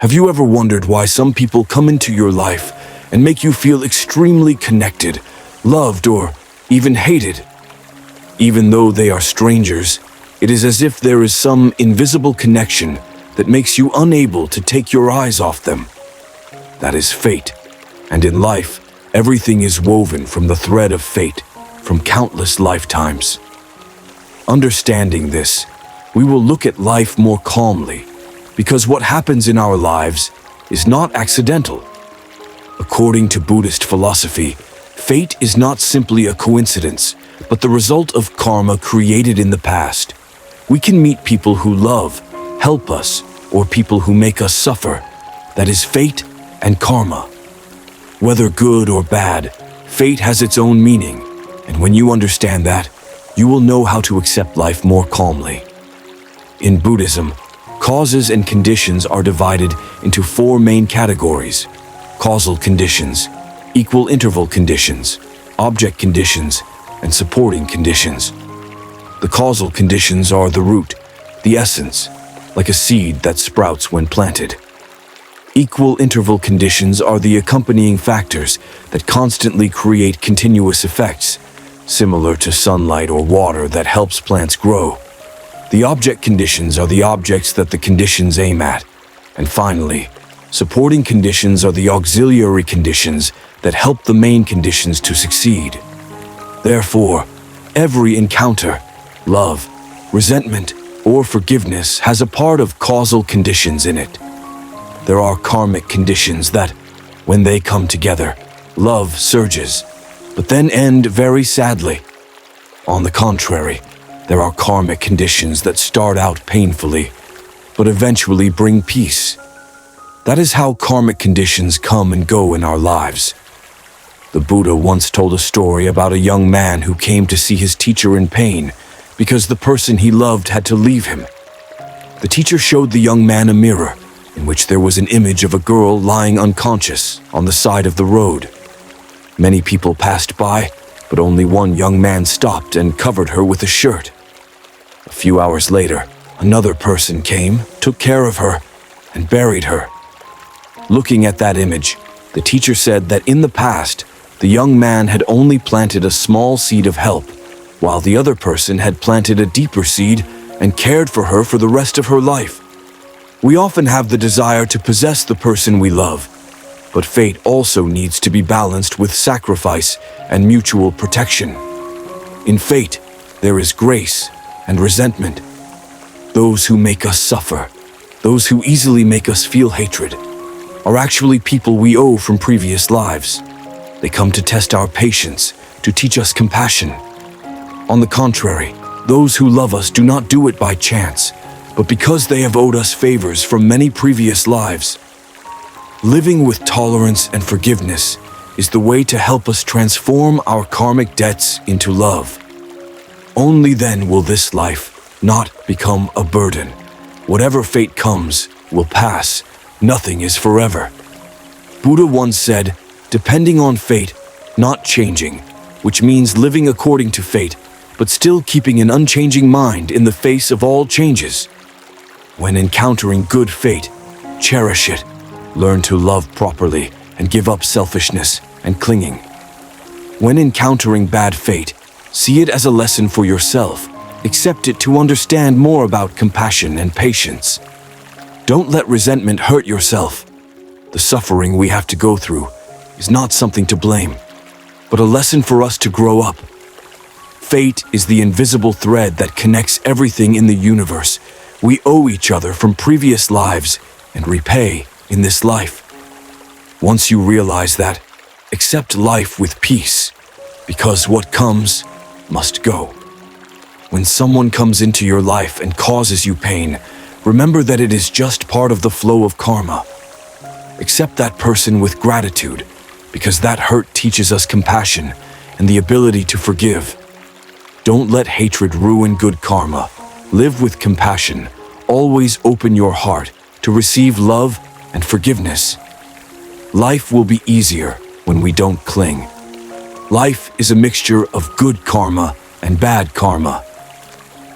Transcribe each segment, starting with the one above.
Have you ever wondered why some people come into your life and make you feel extremely connected, loved, or even hated? Even though they are strangers, it is as if there is some invisible connection that makes you unable to take your eyes off them. That is fate. And in life, everything is woven from the thread of fate, from countless lifetimes. Understanding this, we will look at life more calmly, because what happens in our lives is not accidental. According to Buddhist philosophy, fate is not simply a coincidence, but the result of karma created in the past. We can meet people who love, help us, or people who make us suffer. That is fate and karma. Whether good or bad, fate has its own meaning, and when you understand that, you will know how to accept life more calmly. In Buddhism, causes and conditions are divided into four main categories: causal conditions, equal interval conditions, object conditions, and supporting conditions. The causal conditions are the root, the essence, like a seed that sprouts when planted. Equal interval conditions are the accompanying factors that constantly create continuous effects, similar to sunlight or water that helps plants grow. The object conditions are the objects that the conditions aim at. And finally, supporting conditions are the auxiliary conditions that help the main conditions to succeed. Therefore, every encounter, love, resentment, or forgiveness has a part of causal conditions in it. There are karmic conditions that, when they come together, love surges, but then end very sadly. On the contrary, there are karmic conditions that start out painfully, but eventually bring peace. That is how karmic conditions come and go in our lives. The Buddha once told a story about a young man who came to see his teacher in pain because the person he loved had to leave him. The teacher showed the young man a mirror in which there was an image of a girl lying unconscious on the side of the road. Many people passed by, but only one young man stopped and covered her with a shirt. A few hours later, another person came, took care of her, and buried her. Looking at that image, the teacher said that in the past, the young man had only planted a small seed of help, while the other person had planted a deeper seed and cared for her for the rest of her life. We often have the desire to possess the person we love, but fate also needs to be balanced with sacrifice and mutual protection. In fate, there is grace and resentment. Those who make us suffer, those who easily make us feel hatred, are actually people we owe from previous lives. They come to test our patience, to teach us compassion. On the contrary, those who love us do not do it by chance, but because they have owed us favors from many previous lives. Living with tolerance and forgiveness is the way to help us transform our karmic debts into love. Only then will this life not become a burden. Whatever fate comes will pass. Nothing is forever. Buddha once said, depending on fate, not changing, which means living according to fate, but still keeping an unchanging mind in the face of all changes. When encountering good fate, cherish it, learn to love properly, and give up selfishness and clinging. When encountering bad fate, see it as a lesson for yourself. Accept it to understand more about compassion and patience. Don't let resentment hurt yourself. The suffering we have to go through is not something to blame, but a lesson for us to grow up. Fate is the invisible thread that connects everything in the universe. We owe each other from previous lives and repay in this life. Once you realize that, accept life with peace, because what comes must go. When someone comes into your life and causes you pain, remember that it is just part of the flow of karma. Accept that person with gratitude, because that hurt teaches us compassion and the ability to forgive. Don't let hatred ruin good karma. Live with compassion. Always open your heart to receive love and forgiveness. Life will be easier when we don't cling. Life is a mixture of good karma and bad karma.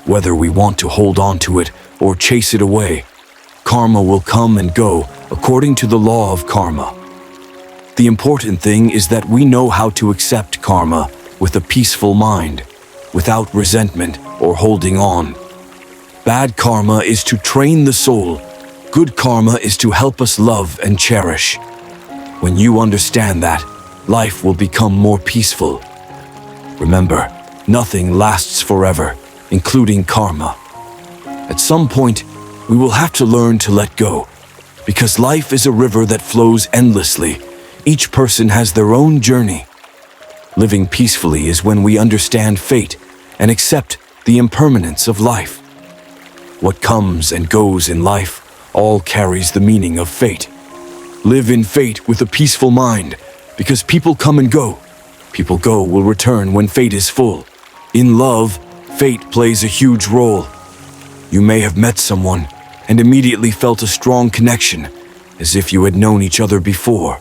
Whether we want to hold on to it or chase it away, karma will come and go according to the law of karma. The important thing is that we know how to accept karma with a peaceful mind, without resentment or holding on. Bad karma is to train the soul. Good karma is to help us love and cherish. When you understand that, life will become more peaceful. Remember, nothing lasts forever, including karma. At some point, we will have to learn to let go, because life is a river that flows endlessly. Each person has their own journey. Living peacefully is when we understand fate and accept the impermanence of life. What comes and goes in life all carries the meaning of fate. Live in fate with a peaceful mind, because people come and go. People go will return when fate is full. In love, fate plays a huge role. You may have met someone and immediately felt a strong connection, as if you had known each other before.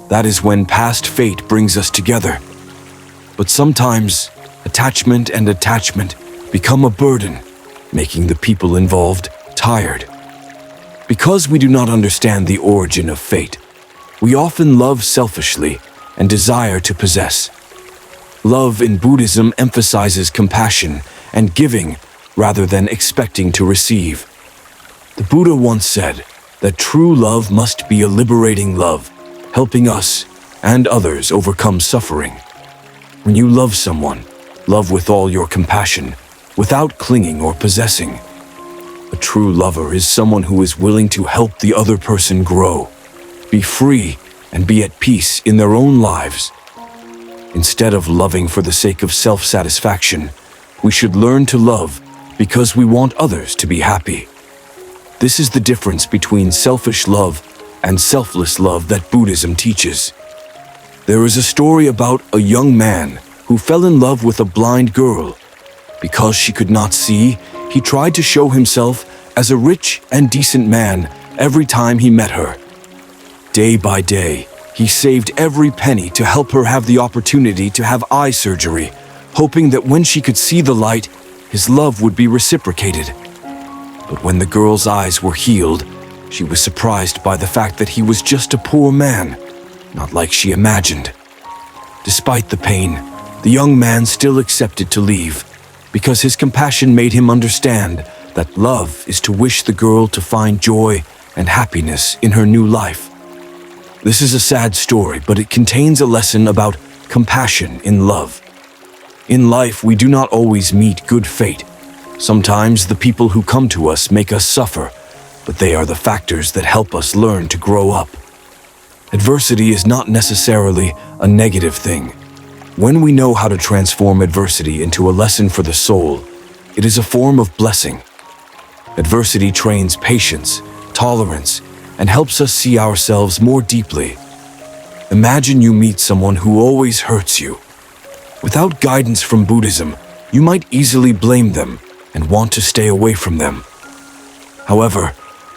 That is when past fate brings us together. But sometimes, attachment and attachment become a burden, making the people involved tired. Because we do not understand the origin of fate, we often love selfishly and desire to possess. Love in Buddhism emphasizes compassion and giving rather than expecting to receive. The Buddha once said that true love must be a liberating love, helping us and others overcome suffering. When you love someone, love with all your compassion, without clinging or possessing. A true lover is someone who is willing to help the other person grow, be free, and be at peace in their own lives. Instead of loving for the sake of self-satisfaction, we should learn to love because we want others to be happy. This is the difference between selfish love and selfless love that Buddhism teaches. There is a story about a young man who fell in love with a blind girl. Because she could not see, he tried to show himself as a rich and decent man every time he met her. Day by day, he saved every penny to help her have the opportunity to have eye surgery, hoping that when she could see the light, his love would be reciprocated. But when the girl's eyes were healed, she was surprised by the fact that he was just a poor man, not like she imagined. Despite the pain, the young man still accepted to leave, because his compassion made him understand that love is to wish the girl to find joy and happiness in her new life. This is a sad story, but it contains a lesson about compassion in love. In life, we do not always meet good fate. Sometimes the people who come to us make us suffer, but they are the factors that help us learn to grow up. Adversity is not necessarily a negative thing. When we know how to transform adversity into a lesson for the soul, it is a form of blessing. Adversity trains patience, tolerance, and helps us see ourselves more deeply. Imagine you meet someone who always hurts you. Without guidance from Buddhism, you might easily blame them and want to stay away from them. However,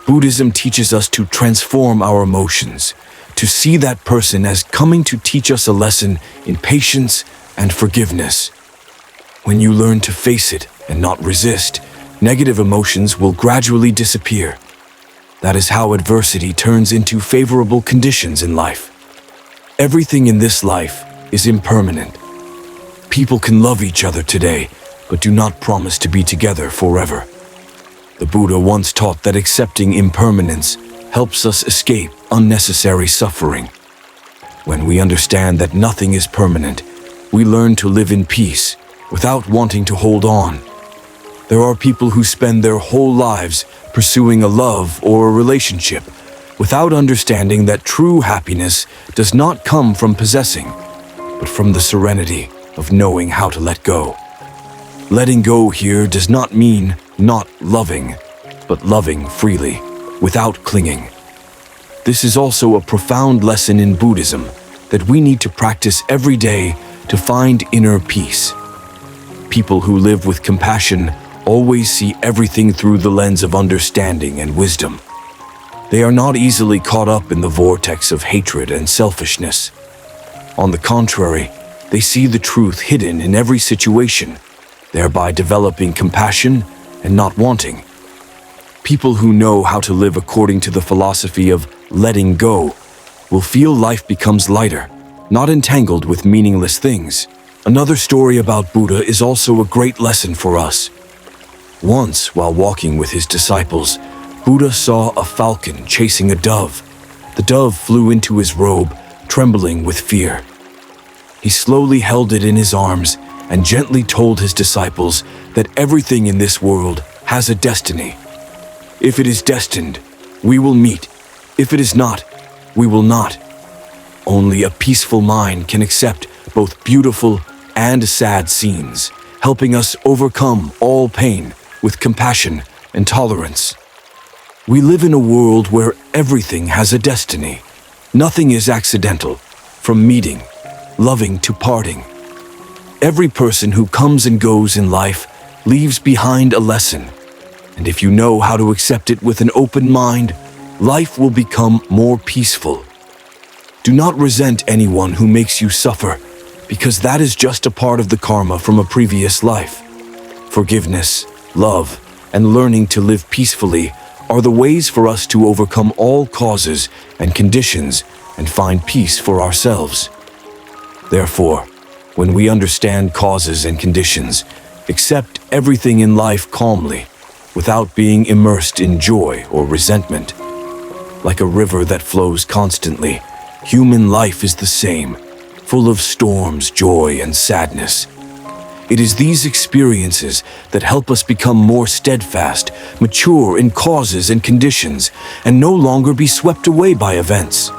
Buddhism teaches us to transform our emotions, to see that person as coming to teach us a lesson in patience and forgiveness. When you learn to face it and not resist, negative emotions will gradually disappear. That is how adversity turns into favorable conditions in life. Everything in this life is impermanent. People can love each other today, but do not promise to be together forever. The Buddha once taught that accepting impermanence helps us escape unnecessary suffering. When we understand that nothing is permanent, we learn to live in peace without wanting to hold on. There are people who spend their whole lives pursuing a love or a relationship without understanding that true happiness does not come from possessing, but from the serenity of knowing how to let go. Letting go here does not mean not loving, but loving freely, without clinging. This is also a profound lesson in Buddhism that we need to practice every day to find inner peace. People who live with compassion always see everything through the lens of understanding and wisdom. They are not easily caught up in the vortex of hatred and selfishness. On the contrary, they see the truth hidden in every situation, thereby developing compassion and not wanting. People who know how to live according to the philosophy of letting go will feel life becomes lighter, not entangled with meaningless things. Another story about Buddha is also a great lesson for us. Once, while walking with his disciples, Buddha saw a falcon chasing a dove. The dove flew into his robe, trembling with fear. He slowly held it in his arms and gently told his disciples that everything in this world has a destiny. If it is destined, we will meet. If it is not, we will not. Only a peaceful mind can accept both beautiful and sad scenes, helping us overcome all pain with compassion and tolerance. We live in a world where everything has a destiny. Nothing is accidental, from meeting, loving to parting. Every person who comes and goes in life leaves behind a lesson. And if you know how to accept it with an open mind, life will become more peaceful. Do not resent anyone who makes you suffer, because that is just a part of the karma from a previous life. Forgiveness, love, and learning to live peacefully are the ways for us to overcome all causes and conditions and find peace for ourselves. Therefore, when we understand causes and conditions, accept everything in life calmly, without being immersed in joy or resentment. Like a river that flows constantly, human life is the same, full of storms, joy, and sadness. It is these experiences that help us become more steadfast, mature in causes and conditions, and no longer be swept away by events.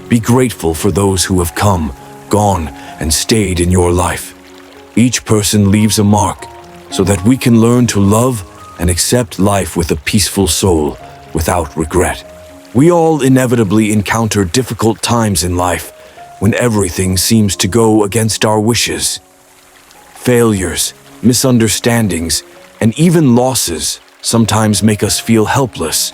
Be grateful for those who have come, gone, and stayed in your life. Each person leaves a mark so that we can learn to love and accept life with a peaceful soul, without regret. We all inevitably encounter difficult times in life when everything seems to go against our wishes. Failures, misunderstandings, and even losses sometimes make us feel helpless.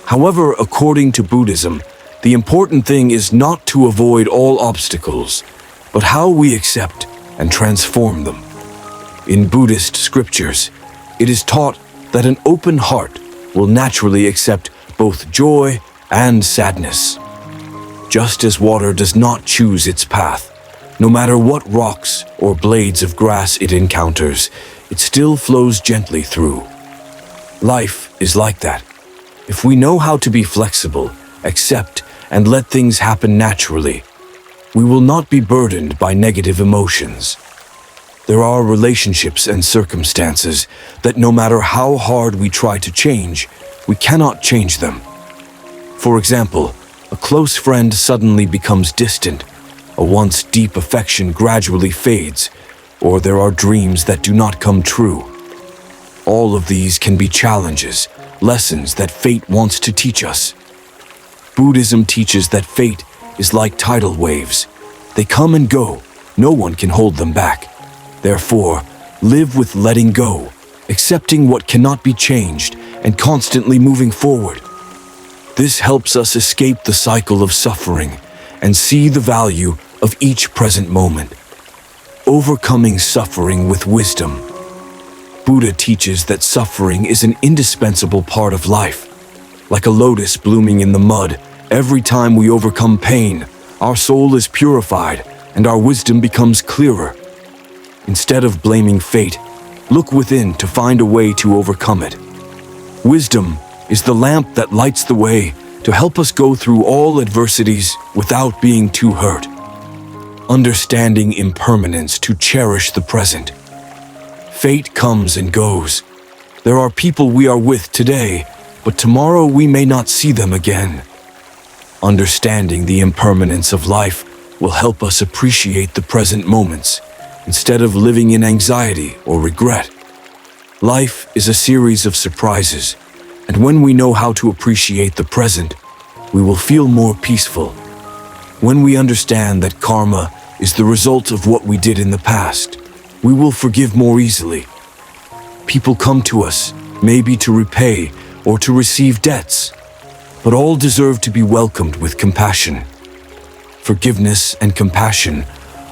However, according to Buddhism, the important thing is not to avoid all obstacles, but how we accept and transform them. In Buddhist scriptures, it is taught that an open heart will naturally accept both joy and sadness. Just as water does not choose its path, no matter what rocks or blades of grass it encounters, it still flows gently through. Life is like that. If we know how to be flexible, accept, and let things happen naturally, we will not be burdened by negative emotions. There are relationships and circumstances that no matter how hard we try to change, we cannot change them. For example, a close friend suddenly becomes distant, a once deep affection gradually fades, or there are dreams that do not come true. All of these can be challenges, lessons that fate wants to teach us. Buddhism teaches that fate is like tidal waves. They come and go, no one can hold them back. Therefore, live with letting go, accepting what cannot be changed, and constantly moving forward. This helps us escape the cycle of suffering and see the value of each present moment. Overcoming suffering with wisdom. Buddha teaches that suffering is an indispensable part of life. Like a lotus blooming in the mud, every time we overcome pain, our soul is purified and our wisdom becomes clearer. Instead of blaming fate, look within to find a way to overcome it. Wisdom is the lamp that lights the way to help us go through all adversities without being too hurt. Understanding impermanence to cherish the present. Fate comes and goes. There are people we are with today, but tomorrow we may not see them again. Understanding the impermanence of life will help us appreciate the present moments instead of living in anxiety or regret. Life is a series of surprises, and when we know how to appreciate the present, we will feel more peaceful. When we understand that karma is the result of what we did in the past, we will forgive more easily. People come to us, maybe to repay or to receive debts, but all deserve to be welcomed with compassion. Forgiveness and compassion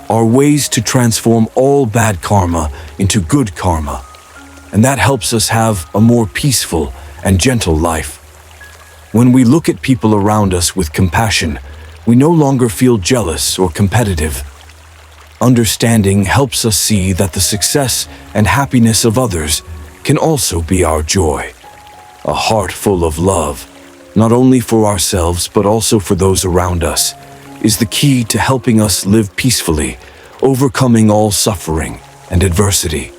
are ways to transform all bad karma into good karma, and that helps us have a more peaceful and gentle life. When we look at people around us with compassion, we no longer feel jealous or competitive. Understanding helps us see that the success and happiness of others can also be our joy. A heart full of love, not only for ourselves but also for those around us, is the key to helping us live peacefully, overcoming all suffering and adversity.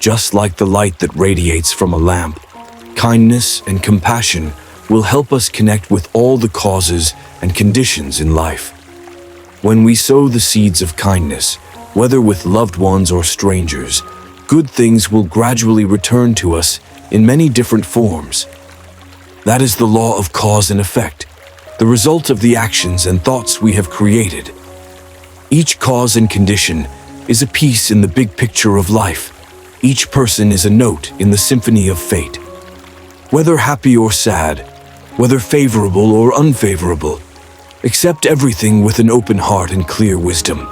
Just like the light that radiates from a lamp, kindness and compassion will help us connect with all the causes and conditions in life. When we sow the seeds of kindness, whether with loved ones or strangers, good things will gradually return to us in many different forms. That is the law of cause and effect, the result of the actions and thoughts we have created. Each cause and condition is a piece in the big picture of life. Each person is a note in the symphony of fate. Whether happy or sad, whether favorable or unfavorable, accept everything with an open heart and clear wisdom.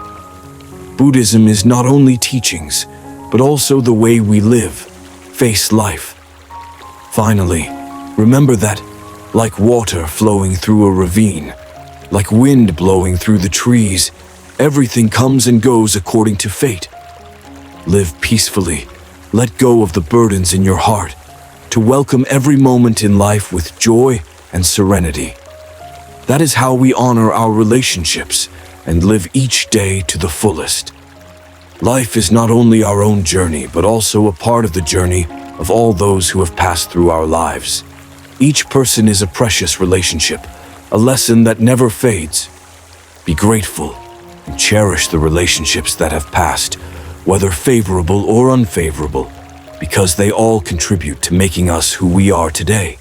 Buddhism is not only teachings, but also the way we live, face life. Finally, remember that, like water flowing through a ravine, like wind blowing through the trees, everything comes and goes according to fate. Live peacefully, let go of the burdens in your heart, to welcome every moment in life with joy and serenity. That is how we honor our relationships and live each day to the fullest. Life is not only our own journey, but also a part of the journey of all those who have passed through our lives. Each person is a precious relationship, a lesson that never fades. Be grateful and cherish the relationships that have passed, whether favorable or unfavorable, because they all contribute to making us who we are today.